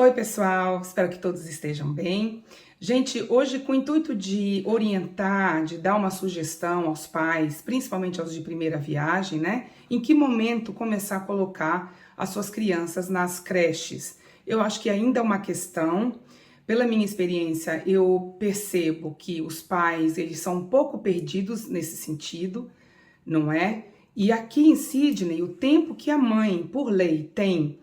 Oi, pessoal, espero que todos estejam bem. Gente, hoje com o intuito de orientar, de dar uma sugestão aos pais, principalmente aos de primeira viagem, né? Em que momento começar a colocar as suas crianças nas creches. Eu acho que ainda é uma questão. Pela minha experiência, eu percebo que os pais, eles são um pouco perdidos nesse sentido, não é? E aqui em Sydney, o tempo que a mãe, por lei, tem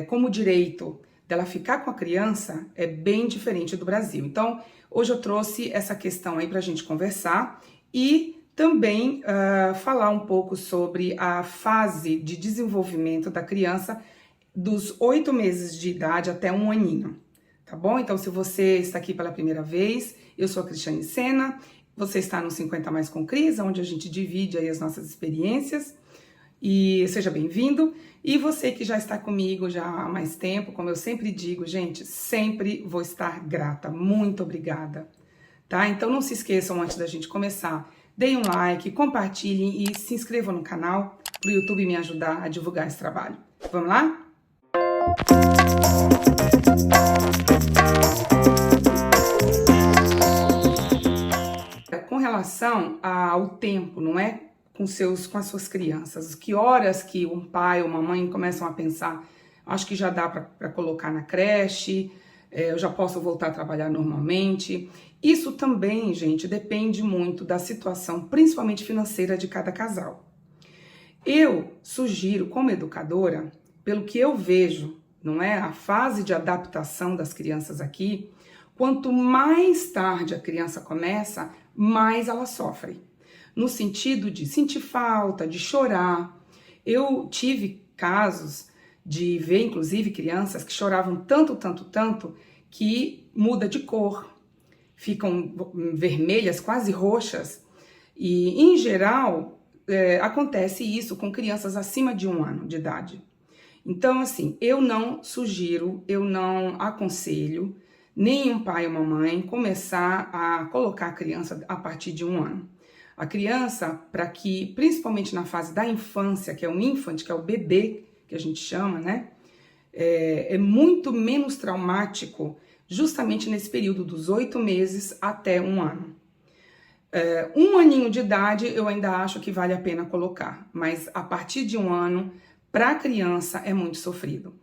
como direito dela ficar com a criança é bem diferente do Brasil. Então, hoje eu trouxe essa questão aí para a gente conversar e também falar um pouco sobre a fase de desenvolvimento da criança dos 8 meses de idade até um aninho, tá bom? Então, se você está aqui pela primeira vez, eu sou a Cristiane Sena, você está no 50 Mais com Cris, onde a gente divide aí as nossas experiências. E seja bem-vindo. E você que já está comigo já há mais tempo, como eu sempre digo, gente, sempre vou estar grata. Muito obrigada, tá? Então não se esqueçam, antes da gente começar, deem um like, compartilhem e se inscrevam no canal para o YouTube me ajudar a divulgar esse trabalho. Vamos lá? Com relação ao tempo, não é? Com as suas crianças, que horas que um pai ou uma mãe começam a pensar, acho que já dá para colocar na creche, eu já posso voltar a trabalhar normalmente. Isso também, gente, depende muito da situação, principalmente financeira, de cada casal. Eu sugiro, como educadora, pelo que eu vejo, não é, a fase de adaptação das crianças aqui, quanto mais tarde a criança começa, mais ela sofre. No sentido de sentir falta, de chorar. Eu tive casos de ver, inclusive, crianças que choravam tanto, que muda de cor, ficam vermelhas, quase roxas. E, em geral, acontece isso com crianças acima de 1 ano de idade. Então, assim, eu não sugiro, eu não aconselho nenhum pai ou mamãe começar a colocar a criança a partir de 1 ano. A criança, para que, principalmente na fase da infância, que é o infant, que é o bebê, que a gente chama, né? É muito menos traumático justamente nesse período dos 8 meses até 1 ano. 1 aninho de idade eu ainda acho que vale a pena colocar, mas a partir de 1 ano, para a criança é muito sofrido.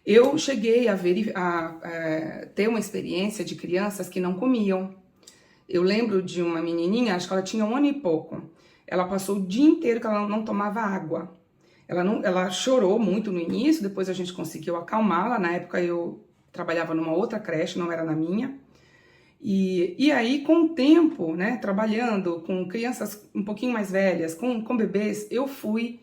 Eu cheguei a ter uma experiência de crianças que não comiam. Eu lembro de uma menininha, acho que ela tinha 1 ano e pouco. Ela passou o dia inteiro que ela não tomava água. Ela chorou muito no início, depois a gente conseguiu acalmá-la. Na época eu trabalhava numa outra creche, não era na minha. E aí, com o tempo, né, trabalhando com crianças um pouquinho mais velhas, com bebês, eu fui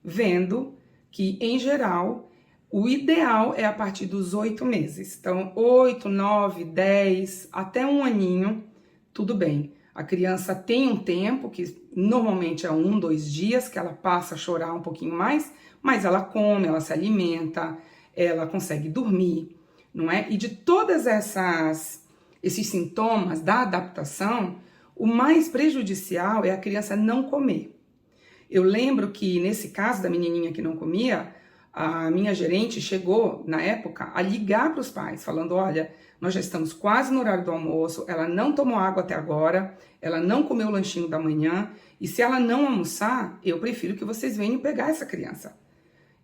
vendo que, em geral, o ideal é a partir dos 8 meses. Então, 8, 9, 10, até 1 aninho, tudo bem. A criança tem um tempo, que normalmente é 1, 2 dias, que ela passa a chorar um pouquinho mais, mas ela come, ela se alimenta, ela consegue dormir, não é? E de todas esses sintomas da adaptação, o mais prejudicial é a criança não comer. Eu lembro que nesse caso da menininha que não comia, a minha gerente chegou, na época, a ligar para os pais, falando, olha, nós já estamos quase no horário do almoço, ela não tomou água até agora, ela não comeu o lanchinho da manhã, e se ela não almoçar, eu prefiro que vocês venham pegar essa criança.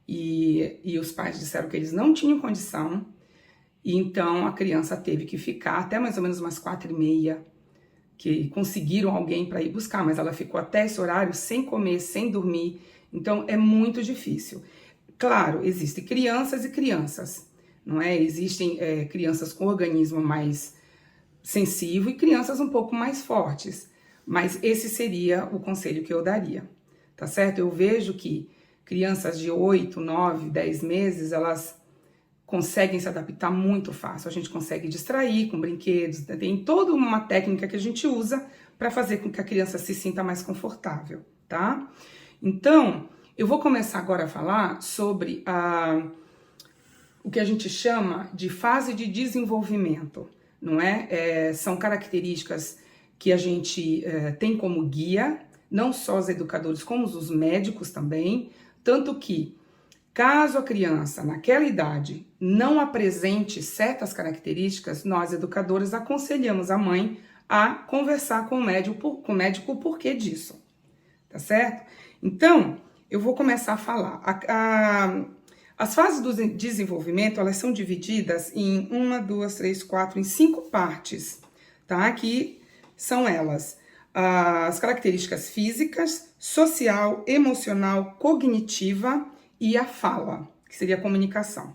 E os pais disseram que eles não tinham condição, e então a criança teve que ficar até mais ou menos umas 4h30, que conseguiram alguém para ir buscar, mas ela ficou até esse horário sem comer, sem dormir, então é muito difícil. Claro, existem crianças e crianças, não é? Existem crianças com organismo mais sensível e crianças um pouco mais fortes, mas esse seria o conselho que eu daria, tá certo? Eu vejo que crianças de 8, 9, 10 meses, elas conseguem se adaptar muito fácil, a gente consegue distrair com brinquedos, tem toda uma técnica que a gente usa para fazer com que a criança se sinta mais confortável, tá? Então, eu vou começar agora a falar sobre o que a gente chama de fase de desenvolvimento, não é? São características que a gente tem como guia, não só os educadores, como os médicos também, tanto que Caso a criança, naquela idade, não apresente certas características, nós, educadores, aconselhamos a mãe a conversar com o médico o porquê disso, tá certo? Então, eu vou começar a falar. As fases do desenvolvimento, elas são divididas em 5 partes, tá? Que são elas: as características físicas, social, emocional, cognitiva e a fala, que seria a comunicação.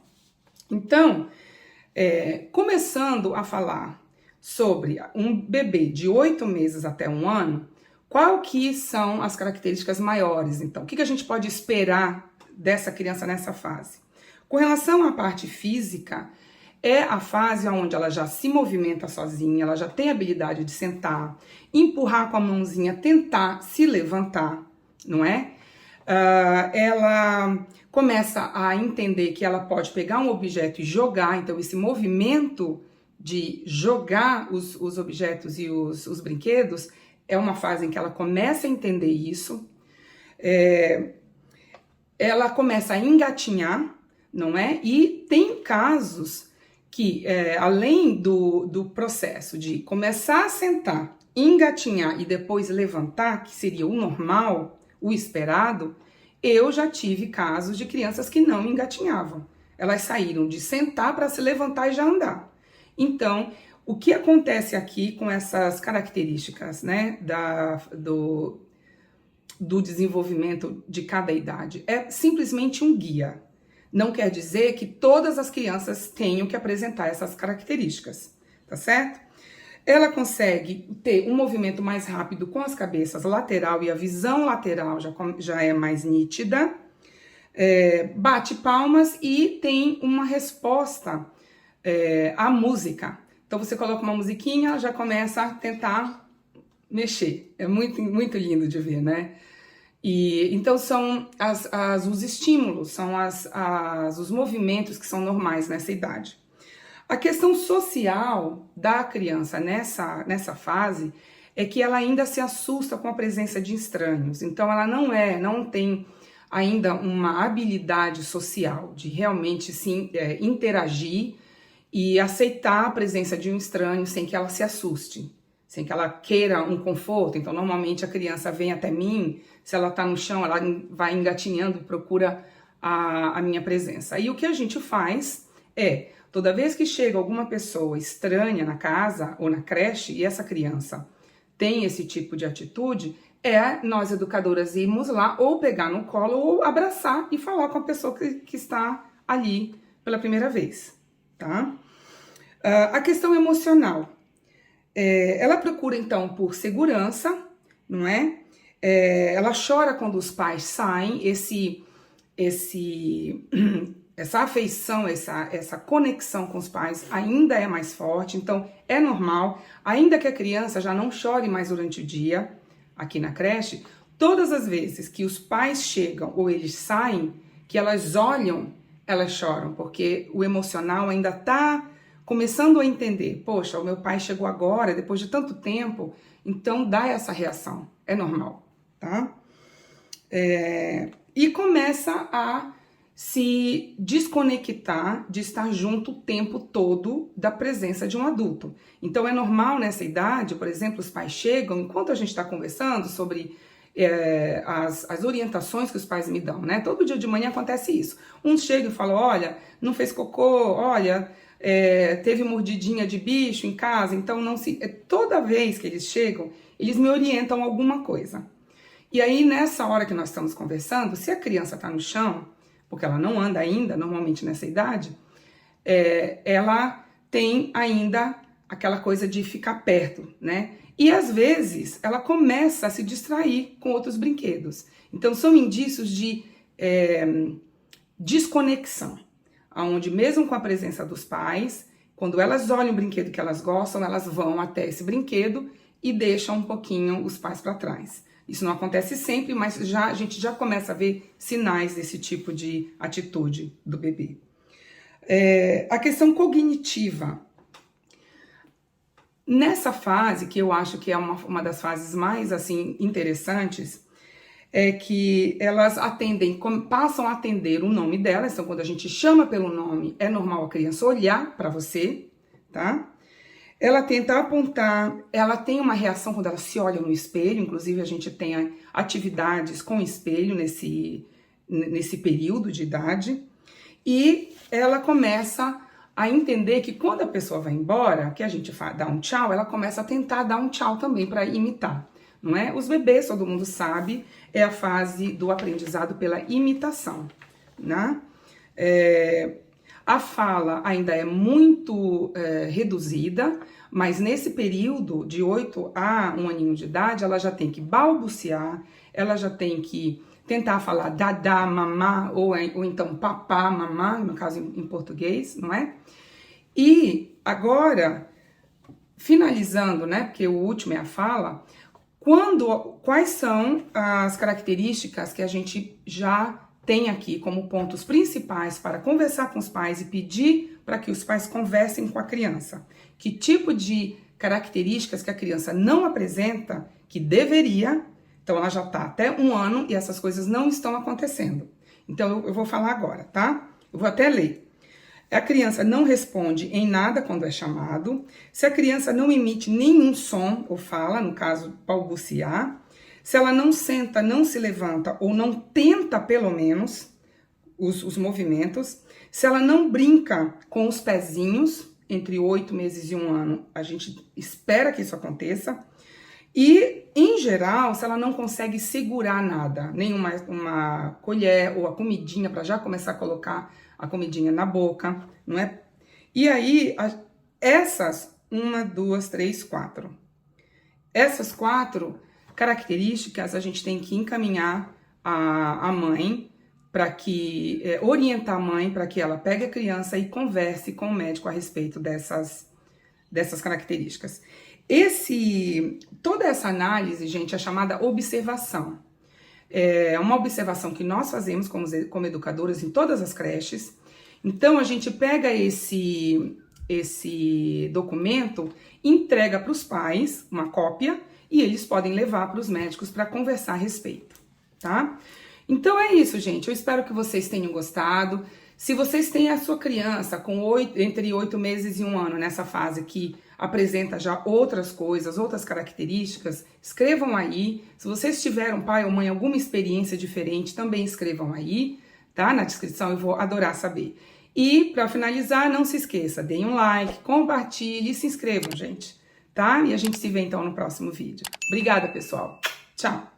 Então, começando a falar sobre um bebê de 8 meses até 1 ano, qual que são as características maiores? Então, o que a gente pode esperar dessa criança nessa fase? Com relação à parte física, é a fase onde ela já se movimenta sozinha, ela já tem habilidade de sentar, empurrar com a mãozinha, tentar se levantar, não é? Ela começa a entender que ela pode pegar um objeto e jogar, então esse movimento de jogar os objetos e os brinquedos é uma fase em que ela começa a entender isso. Ela começa a engatinhar, não é? E tem casos que, além do processo de começar a sentar, engatinhar e depois levantar, que seria o normal, o esperado, eu já tive casos de crianças que não engatinhavam. Elas saíram de sentar para se levantar e já andar. Então, o que acontece aqui com essas características, né, do desenvolvimento de cada idade? É simplesmente um guia. Não quer dizer que todas as crianças tenham que apresentar essas características, tá certo? Ela consegue ter um movimento mais rápido com as cabeças lateral e a visão lateral já é mais nítida, bate palmas e tem uma resposta à música. Então você coloca uma musiquinha, ela já começa a tentar mexer. É muito, muito lindo de ver, né? E então são os estímulos, são os movimentos que são normais nessa idade. A questão social da criança nessa fase é que ela ainda se assusta com a presença de estranhos. Então ela não tem ainda uma habilidade social de realmente interagir e aceitar a presença de um estranho sem que ela se assuste, sem que ela queira um conforto. Então normalmente a criança vem até mim, se ela está no chão, ela vai engatinhando e procura a minha presença. E o que a gente faz é, toda vez que chega alguma pessoa estranha na casa ou na creche e essa criança tem esse tipo de atitude, nós educadoras irmos lá ou pegar no colo ou abraçar e falar com a pessoa que está ali pela primeira vez, tá? A questão emocional. Ela procura então por segurança, não é? Ela chora quando os pais saem, essa afeição, essa conexão com os pais ainda é mais forte, então é normal, ainda que a criança já não chore mais durante o dia, aqui na creche, todas as vezes que os pais chegam ou eles saem, que elas olham, elas choram, porque o emocional ainda está começando a entender, poxa, o meu pai chegou agora, depois de tanto tempo, então dá essa reação, é normal, tá? E começa a se desconectar de estar junto o tempo todo da presença de um adulto. Então é normal nessa idade, por exemplo, os pais chegam, enquanto a gente está conversando sobre as orientações que os pais me dão, né? Todo dia de manhã acontece isso. Um chega e fala, olha, não fez cocô, olha, teve mordidinha de bicho em casa, então não se... Toda vez que eles chegam, eles me orientam alguma coisa. E aí, nessa hora que nós estamos conversando, se a criança está no chão, porque ela não anda ainda, normalmente nessa idade, ela tem ainda aquela coisa de ficar perto, né? E às vezes ela começa a se distrair com outros brinquedos. Então são indícios de desconexão, onde mesmo com a presença dos pais, quando elas olham o brinquedo que elas gostam, elas vão até esse brinquedo e deixam um pouquinho os pais para trás. Isso não acontece sempre, mas a gente já começa a ver sinais desse tipo de atitude do bebê. A questão cognitiva. Nessa fase, que eu acho que é uma das fases mais assim interessantes, é que elas passam a atender o nome dela. Então, quando a gente chama pelo nome, é normal a criança olhar para você, tá? Ela tenta apontar, ela tem uma reação quando ela se olha no espelho, inclusive a gente tem atividades com espelho nesse período de idade, e ela começa a entender que quando a pessoa vai embora, que a gente dá um tchau, ela começa a tentar dar um tchau também para imitar, não é? Os bebês, todo mundo sabe, é a fase do aprendizado pela imitação, né? A fala ainda é muito reduzida, mas nesse período de 8 a 1 aninho de idade, ela já tem que balbuciar, ela já tem que tentar falar dadá, mamá, ou então papá, mamá, no caso em português, não é? E agora, finalizando, né, porque o último é a fala, quais são as características que a gente já tem aqui como pontos principais para conversar com os pais e pedir para que os pais conversem com a criança? Que tipo de características que a criança não apresenta, que deveria, então ela já está até 1 ano e essas coisas não estão acontecendo. Então eu vou falar agora, tá? Eu vou até ler. A criança não responde em nada quando é chamado. Se a criança não emite nenhum som ou fala, no caso, balbuciar. Se ela não senta, não se levanta ou não tenta, pelo menos, os movimentos. Se ela não brinca com os pezinhos, entre 8 meses e 1 ano, a gente espera que isso aconteça. E, em geral, se ela não consegue segurar nada, nem uma colher ou a comidinha para já começar a colocar a comidinha na boca, não é? E aí, essas 1, 2, 3, 4. Essas 4 características a gente tem que encaminhar a mãe para que orientar a mãe para que ela pegue a criança e converse com o médico a respeito dessas características. Toda essa análise, gente, é chamada observação. É uma observação que nós fazemos como educadoras em todas as creches. Então, a gente pega esse documento, entrega para os pais, uma cópia, e eles podem levar para os médicos para conversar a respeito, tá? Então é isso, gente. Eu espero que vocês tenham gostado. Se vocês têm a sua criança entre 8 meses e 1 ano, nessa fase que apresenta já outras coisas, outras características, escrevam aí. Se vocês tiveram, pai ou mãe, alguma experiência diferente, também escrevam aí, tá? Na descrição, eu vou adorar saber. E, para finalizar, não se esqueça, deem um like, compartilhe e se inscrevam, gente, tá? E a gente se vê, então, no próximo vídeo. Obrigada, pessoal. Tchau!